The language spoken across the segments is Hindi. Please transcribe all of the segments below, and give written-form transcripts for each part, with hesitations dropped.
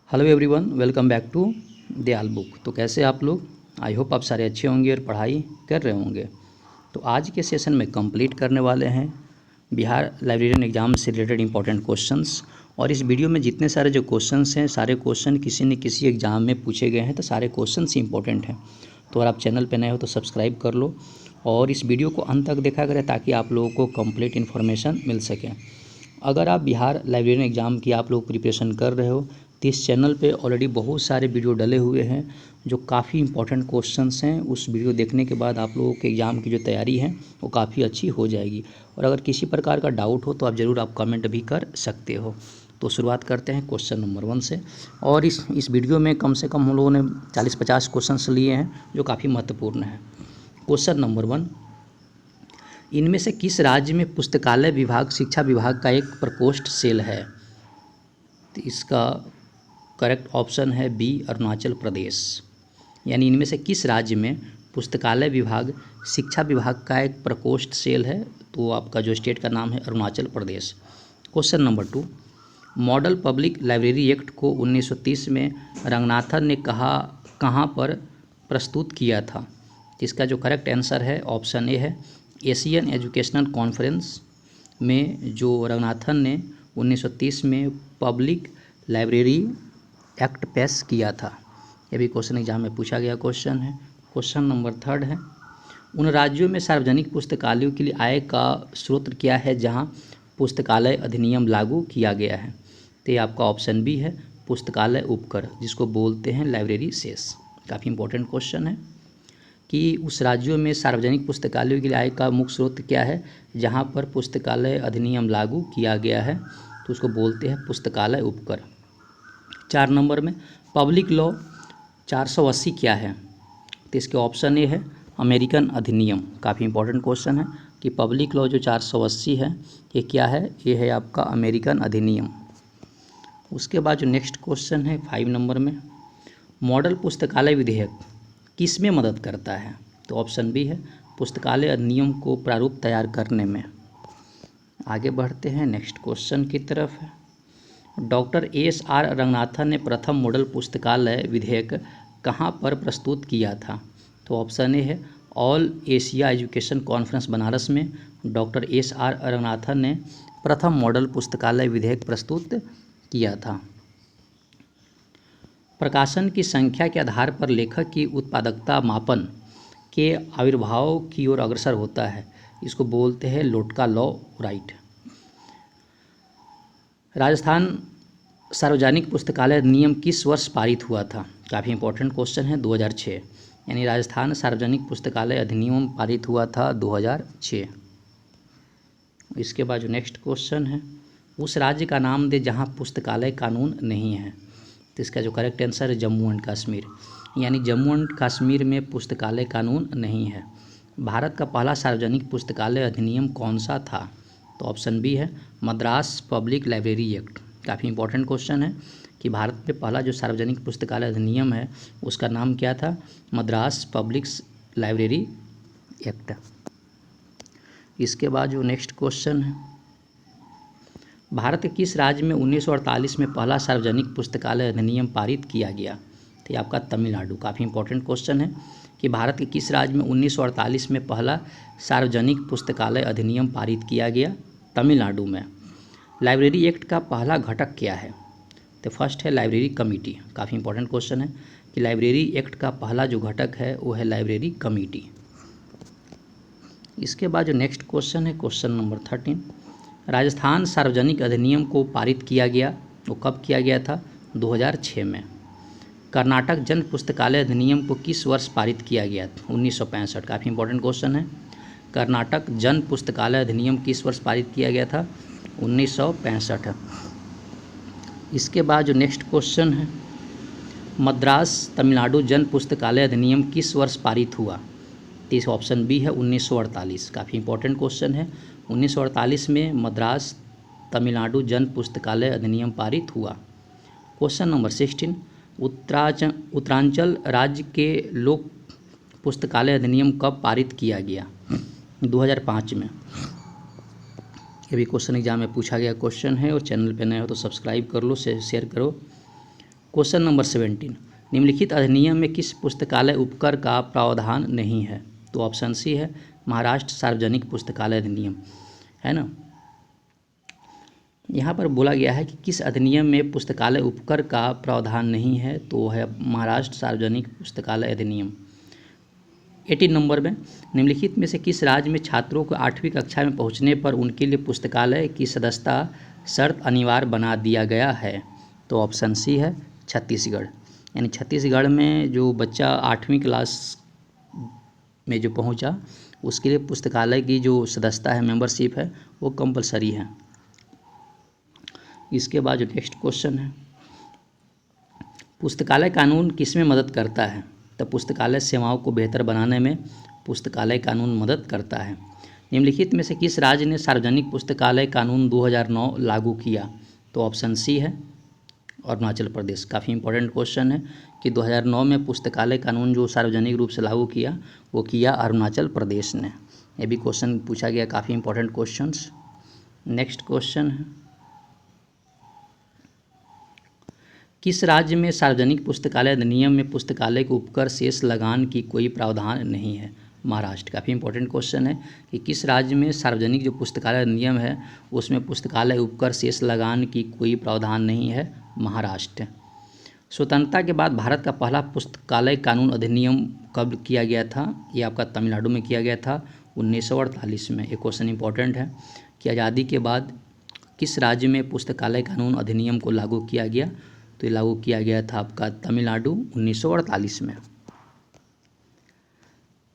Hello everyone, welcome back to Dayal book. तो कैसे आप लोग? आई होप आप सारे अच्छे होंगे और पढ़ाई कर रहे होंगे। तो आज के सेशन में कंप्लीट करने वाले हैं बिहार लाइब्रेरियन एग्ज़ाम से रिलेटेड इंपॉर्टेंट क्वेश्चंस। और इस वीडियो में जितने सारे जो क्वेश्चंस हैं, सारे क्वेश्चन किसी न किसी एग्ज़ाम में पूछे गए हैं, तो सारे क्वेश्चंस ही इंपॉर्टेंट हैं। तो अगर आप चैनल पर नए हो तो सब्सक्राइब कर लो और इस वीडियो को अंत तक देखा करें ताकि आप लोगों को कंप्लीट इन्फॉर्मेशन मिल सके। अगर आप बिहार लाइब्रेरियन एग्ज़ाम की आप लोग प्रिपरेशन कर रहे हो तो इस चैनल पे ऑलरेडी बहुत सारे वीडियो डले हुए हैं जो काफ़ी इंपॉर्टेंट क्वेश्चंस हैं। उस वीडियो देखने के बाद आप लोगों के एग्ज़ाम की जो तैयारी है वो काफ़ी अच्छी हो जाएगी। और अगर किसी प्रकार का डाउट हो तो आप ज़रूर कमेंट भी कर सकते हो। तो शुरुआत करते हैं क्वेश्चन नंबर 1 से। और इस वीडियो में कम से कम हम लोगों ने 40-50 क्वेश्चंस लिए हैं जो काफ़ी महत्वपूर्ण है। क्वेश्चन नंबर 1, इनमें से किस राज्य में पुस्तकालय विभाग शिक्षा विभाग का एक प्रकोष्ठ सेल है? तो इसका करेक्ट ऑप्शन है बी, अरुणाचल प्रदेश। यानी इनमें से किस राज्य में पुस्तकालय विभाग शिक्षा विभाग का एक प्रकोष्ठ सेल है? तो आपका जो स्टेट का नाम है Arunachal Pradesh. Question number 2, model public library act को 1930 में रंगनाथन ने कहाँ पर प्रस्तुत किया था? इसका जो करेक्ट आंसर है ऑप्शन ए है एशियन एजुकेशनल कॉन्फ्रेंस में जो रंगनाथन ने 1930 में पब्लिक लाइब्रेरी एक्ट पेश किया था। ये भी क्वेश्चन एग्जाम में पूछा गया क्वेश्चन है। क्वेश्चन नंबर 3 है, उन राज्यों में सार्वजनिक पुस्तकालयों के लिए आय का स्रोत क्या है जहां पुस्तकालय अधिनियम लागू किया गया है? तो ये आपका ऑप्शन बी है पुस्तकालय उपकर, जिसको बोलते हैं लाइब्रेरी सेस। काफ़ी इंपॉर्टेंट क्वेश्चन है कि उस राज्यों में सार्वजनिक पुस्तकालयों के लिए आय का मुख्य स्रोत क्या है जहां पर पुस्तकालय अधिनियम लागू किया गया है? तो उसको बोलते हैं पुस्तकालय उपकर। 4 नंबर में पब्लिक लॉ 480 क्या है? तो इसके ऑप्शन ए है अमेरिकन अधिनियम। काफ़ी इंपॉर्टेंट क्वेश्चन है कि पब्लिक लॉ जो 480 है ये क्या है? ये है आपका अमेरिकन अधिनियम। उसके बाद जो नेक्स्ट क्वेश्चन है 5 नंबर में, मॉडल पुस्तकालय विधेयक किस में मदद करता है? तो ऑप्शन बी है पुस्तकालय अधिनियम को प्रारूप तैयार करने में। आगे बढ़ते हैं नेक्स्ट क्वेश्चन की तरफ। Doctor SR. रंगनाथन ने प्रथम मॉडल पुस्तकालय विधेयक कहाँ पर प्रस्तुत किया था? तो ऑप्शन ए है all Asia education conference Banaras में डॉक्टर एस.आर. रंगनाथन ने प्रथम मॉडल पुस्तकालय विधेयक प्रस्तुत किया था। प्रकाशन की संख्या के आधार पर लेखक की उत्पादकता मापन के आविर्भाव की ओर अग्रसर होता है, इसको बोलते हैं लोटका लॉ राइट। राजस्थान सार्वजनिक पुस्तकालय अधिनियम किस वर्ष पारित हुआ था? काफ़ी इंपॉर्टेंट क्वेश्चन है, 2006। यानी राजस्थान सार्वजनिक पुस्तकालय अधिनियम पारित हुआ था 2006। इसके बाद जो नेक्स्ट क्वेश्चन है, उस राज्य का नाम दे जहां पुस्तकालय कानून नहीं है। तो इसका जो करेक्ट आंसर है जम्मू एंड कश्मीर। यानी जम्मू एंड कश्मीर में पुस्तकालय कानून नहीं है। भारत का पहला सार्वजनिक पुस्तकालय अधिनियम कौन सा था? तो ऑप्शन बी है मद्रास पब्लिक लाइब्रेरी एक्ट। काफ़ी इंपॉर्टेंट क्वेश्चन है कि भारत में पहला जो सार्वजनिक पुस्तकालय अधिनियम है उसका नाम क्या था? Madras public library act. इसके बाद जो नेक्स्ट क्वेश्चन है, भारत के किस राज्य में 1948 में पहला सार्वजनिक पुस्तकालय अधिनियम पारित किया गया? तो ये आपका तमिलनाडु। काफ़ी इंपॉर्टेंट क्वेश्चन है कि भारत के किस राज्य में 1948 में पहला सार्वजनिक पुस्तकालय अधिनियम पारित किया गया? तमिलनाडु में। लाइब्रेरी एक्ट का पहला घटक क्या है? तो फर्स्ट है लाइब्रेरी कमेटी। काफ़ी इंपॉर्टेंट क्वेश्चन है कि लाइब्रेरी एक्ट का पहला जो घटक है वो है लाइब्रेरी कमेटी। इसके बाद जो नेक्स्ट क्वेश्चन है क्वेश्चन नंबर 13, राजस्थान सार्वजनिक अधिनियम को पारित किया गया, वो कब किया गया था? 2006 में। कर्नाटक जन पुस्तकालय अधिनियम को किस वर्ष पारित किया गया? 1965। काफ़ी इंपॉर्टेंट क्वेश्चन है, कर्नाटक जन पुस्तकालय अधिनियम किस वर्ष पारित किया गया था? 1965। इसके बाद जो नेक्स्ट क्वेश्चन है, मद्रास तमिलनाडु जन पुस्तकालय अधिनियम किस वर्ष पारित हुआ? तो इस ऑप्शन बी है 1948। काफ़ी इंपॉर्टेंट क्वेश्चन है, 1948 में मद्रास तमिलनाडु जन पुस्तकालय अधिनियम पारित हुआ। क्वेश्चन नंबर 16, उत्तरांचल राज्य के लोक पुस्तकालय अधिनियम कब पारित किया गया? 2005 में। ये भी क्वेश्चन एग्जाम में पूछा गया क्वेश्चन है और चैनल पे नए हो तो सब्सक्राइब कर लो, शेयर करो। क्वेश्चन नंबर 17, निम्नलिखित अधिनियम में किस पुस्तकालय उपकर का प्रावधान नहीं है? तो ऑप्शन सी है महाराष्ट्र सार्वजनिक पुस्तकालय अधिनियम, है ना। यहाँ पर बोला गया है कि किस अधिनियम में पुस्तकालय उपकर का प्रावधान नहीं है, तो है महाराष्ट्र सार्वजनिक पुस्तकालय अधिनियम। 18 नंबर में, निम्नलिखित में से किस राज्य में छात्रों को 8वीं कक्षा में पहुँचने पर उनके लिए पुस्तकालय की सदस्यता शर्त अनिवार्य बना दिया गया है? तो ऑप्शन सी है छत्तीसगढ़। यानी छत्तीसगढ़ में जो बच्चा 8वीं क्लास में जो पहुंचा उसके लिए पुस्तकालय की जो सदस्यता है, मेंबरशिप है, वो कंपलसरी है। इसके बाद जो नेक्स्ट क्वेश्चन है, पुस्तकालय कानून किस में मदद करता है? तो पुस्तकालय सेवाओं को बेहतर बनाने में पुस्तकालय कानून मदद करता है। निम्नलिखित में से किस राज्य ने सार्वजनिक पुस्तकालय कानून 2009 लागू किया? तो ऑप्शन सी है अरुणाचल प्रदेश। काफ़ी इंपॉर्टेंट क्वेश्चन है कि 2009 में पुस्तकालय कानून जो सार्वजनिक रूप से लागू किया वो किया अरुणाचल प्रदेश ने। ये भी क्वेश्चन पूछा गया, काफ़ी इंपॉर्टेंट क्वेश्चंस। नेक्स्ट क्वेश्चन है, किस राज्य में सार्वजनिक पुस्तकालय अधिनियम में पुस्तकालय के उपकर शेष लगान की कोई प्रावधान नहीं है? महाराष्ट्र। काफ़ी इंपॉर्टेंट क्वेश्चन है कि किस राज्य में सार्वजनिक जो पुस्तकालय अधिनियम है उसमें पुस्तकालय उपकर शेष लगान की कोई प्रावधान नहीं है? महाराष्ट्र। स्वतंत्रता के बाद भारत का पहला पुस्तकालय कानून अधिनियम कब किया गया था? ये आपका तमिलनाडु में किया गया था 1948 में। एक क्वेश्चन इंपॉर्टेंट है कि आज़ादी के बाद किस राज्य में पुस्तकालय कानून अधिनियम को लागू किया गया? तो ये लागू किया गया था आपका तमिलनाडु 1948 में।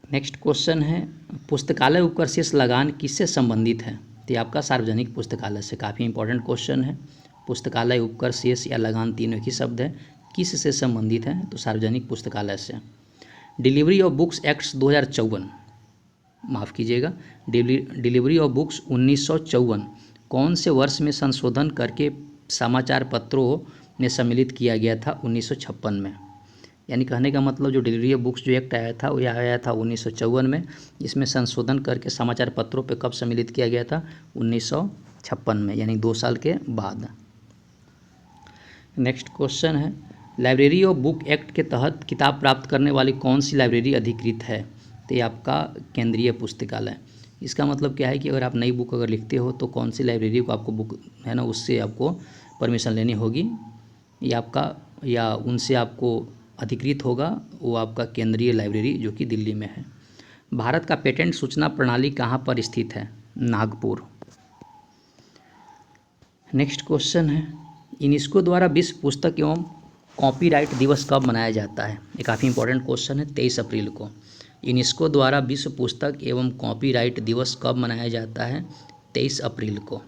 नेक्स्ट क्वेश्चन है, पुस्तकालय उपकर शेष लगान किससे संबंधित है? तो ये आपका सार्वजनिक पुस्तकालय से। काफ़ी इंपॉर्टेंट क्वेश्चन है। पुस्तकालय उपकर शेष या लगान तीनों ही शब्द है, किस से संबंधित है? तो सार्वजनिक पुस्तकालय से। डिलीवरी ऑफ बुक्स एक्ट 2054, माफ़ कीजिएगा, डिलीवरी ऑफ बुक्स 1954 कौन से वर्ष में संशोधन करके समाचार पत्रों में सम्मिलित किया गया था? 1956 में। यानी कहने का मतलब जो डिलीवरी ऑफ बुक्स जो एक्ट आया था वो आया था 1954 में। इसमें संशोधन करके समाचार पत्रों पे कब सम्मिलित किया गया था? 1956 में, यानी 2 साल के बाद। नेक्स्ट क्वेश्चन है, लाइब्रेरी ऑफ बुक एक्ट के तहत किताब प्राप्त करने वाली कौन सी लाइब्रेरी अधिकृत है? तो ये आपका केंद्रीय पुस्तकालय। इसका मतलब क्या है कि अगर आप नई बुक अगर लिखते हो तो कौन सी लाइब्रेरी को आपको बुक है ना उससे आपको परमिशन लेनी होगी, या उनसे आपको अधिकृत होगा, वो आपका केंद्रीय लाइब्रेरी जो कि दिल्ली में है। भारत का पेटेंट सूचना प्रणाली कहाँ पर स्थित है? नागपुर। नेक्स्ट क्वेश्चन है, यूनेस्को द्वारा विश्व पुस्तक एवं कॉपीराइट दिवस कब मनाया जाता है? ये काफ़ी इंपॉर्टेंट क्वेश्चन है। 23 अप्रैल को। यूनेस्को द्वारा विश्व पुस्तक एवं कॉपीराइट दिवस कब मनाया जाता है? 23 अप्रैल को।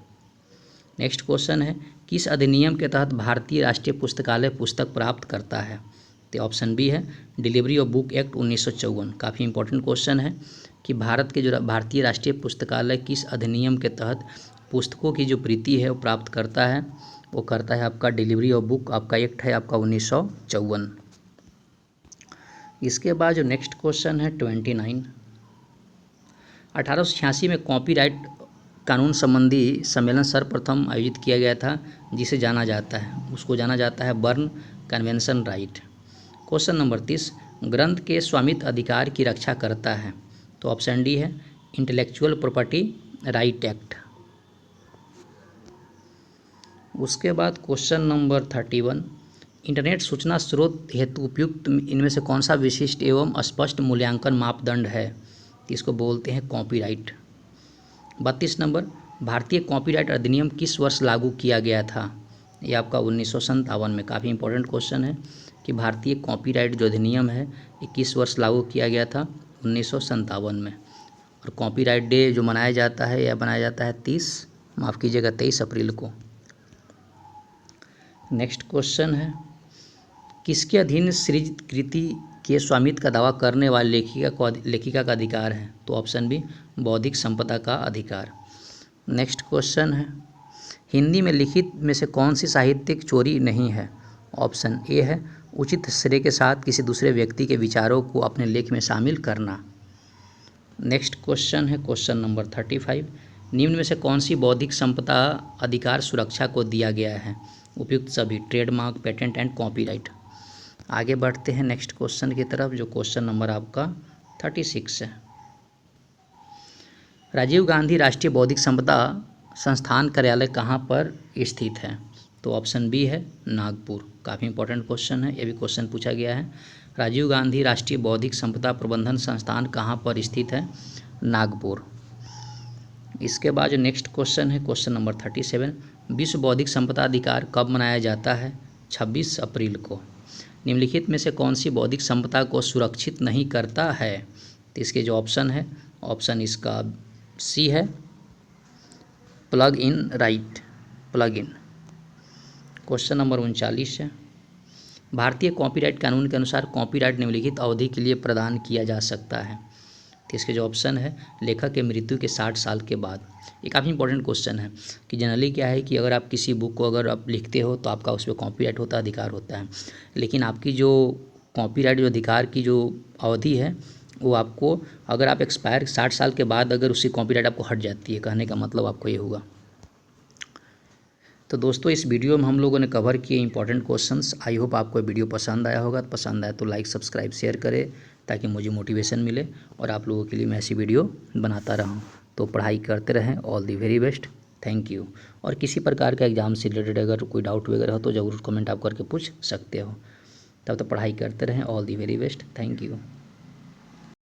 नेक्स्ट क्वेश्चन है, किस अधिनियम के तहत भारतीय राष्ट्रीय पुस्तकालय पुस्तक प्राप्त करता है? तो ऑप्शन बी है डिलीवरी ऑफ बुक एक्ट 1954। काफ़ी इंपॉर्टेंट क्वेश्चन है कि भारत के जो भारतीय राष्ट्रीय पुस्तकालय किस अधिनियम के तहत पुस्तकों की जो प्रीति है वो प्राप्त करता है? वो करता है आपका डिलीवरी ऑफ बुक, आपका एक्ट है आपका 1954। इसके बाद जो नेक्स्ट क्वेश्चन है 29, 1886 में कॉपीराइट कानून संबंधी सम्मेलन सर्वप्रथम आयोजित किया गया था, जिसे जाना जाता है, उसको जाना जाता है burn convention right. Question number 30, ग्रंथ के स्वामित्व अधिकार की रक्षा करता है? तो ऑप्शन डी है इंटेलेक्चुअल प्रॉपर्टी राइट एक्ट। उसके बाद क्वेश्चन नंबर 31, इंटरनेट सूचना स्रोत हेतु उपयुक्त इनमें से कौन सा विशिष्ट एवं स्पष्ट मूल्यांकन मापदंड है? इसको बोलते हैं कॉपीराइट। 32 नंबर, भारतीय कॉपीराइट अधिनियम किस वर्ष लागू किया गया था? ये आपका 1957 में। काफ़ी इंपॉर्टेंट क्वेश्चन है कि भारतीय कॉपीराइट जो अधिनियम है ये किस वर्ष लागू किया गया था? 1957 में। और कॉपीराइट डे जो मनाया जाता है यह मनाया जाता है 23 अप्रैल को। नेक्स्ट क्वेश्चन है, किसके अधीन सृजित कृति के स्वामित्व का दावा करने वाले लेखिका का अधिकार है? तो ऑप्शन बी बौद्धिक संपदा का अधिकार। नेक्स्ट क्वेश्चन है, हिंदी में लिखित में से कौन सी साहित्यिक चोरी नहीं है? ऑप्शन ए है उचित श्रेय के साथ किसी दूसरे व्यक्ति के विचारों को अपने लेख में शामिल करना। नेक्स्ट क्वेश्चन है क्वेश्चन नंबर 35, निम्न में से कौन सी बौद्धिक संपदा अधिकार सुरक्षा को दिया गया है? उपयुक्त सभी, ट्रेडमार्क, पेटेंट एंड कॉपीराइट। आगे बढ़ते हैं नेक्स्ट क्वेश्चन की तरफ, जो क्वेश्चन नंबर आपका 36 है। राजीव गांधी राष्ट्रीय बौद्धिक संपदा संस्थान कार्यालय कहाँ पर स्थित है? तो ऑप्शन बी है नागपुर। काफ़ी इंपॉर्टेंट क्वेश्चन है, ये भी क्वेश्चन पूछा गया है। राजीव गांधी राष्ट्रीय बौद्धिक संपदा प्रबंधन संस्थान कहाँ पर स्थित है? नागपुर। इसके बाद जो नेक्स्ट क्वेश्चन है, क्वेश्चन नंबर 37, विश्व बौद्धिक संपदा अधिकार कब मनाया जाता है? 26 अप्रैल को। निम्नलिखित में से कौन सी बौद्धिक संपदा को सुरक्षित नहीं करता है? तो इसके जो ऑप्शन है, ऑप्शन इसका सी है, plug in right, plug in. Question number 39 है। भारतीय कॉपीराइट कानून के अनुसार कॉपीराइट निम्नलिखित अवधि के लिए प्रदान किया जा सकता है। तो इसके जो ऑप्शन है, लेखक के मृत्यु के 60 साल के बाद। ये काफ़ी इंपॉर्टेंट क्वेश्चन है कि जनरली क्या है कि अगर आप किसी बुक को अगर आप लिखते हो तो आपका उस पर कॉपीराइट होता है, अधिकार होता है, लेकिन आपकी जो कॉपीराइट जो अधिकार की जो अवधि है वो आपको, अगर आप एक्सपायर 60 साल के बाद अगर उसकी कॉपीराइट आपको हट जाती है, कहने का मतलब आपको ये होगा। तो दोस्तों इस वीडियो में हम लोगों ने कवर किए इंपॉर्टेंट क्वेश्चंस। आई होप आपको वीडियो पसंद आया होगा। पसंद आया तो लाइक, सब्सक्राइब, शेयर करें ताकि मुझे मोटिवेशन मिले और आप लोगों के लिए मैं ऐसी वीडियो बनाता रहूं। तो पढ़ाई करते रहें। All the very best. Thank you. और किसी प्रकार का एग्जाम से रिलेटेड अगर कोई डाउट वगैरह हो तो ज़रूर कमेंट आप करके पूछ सकते हो। तब तक पढ़ाई करते रहें। All the very best. Thank you.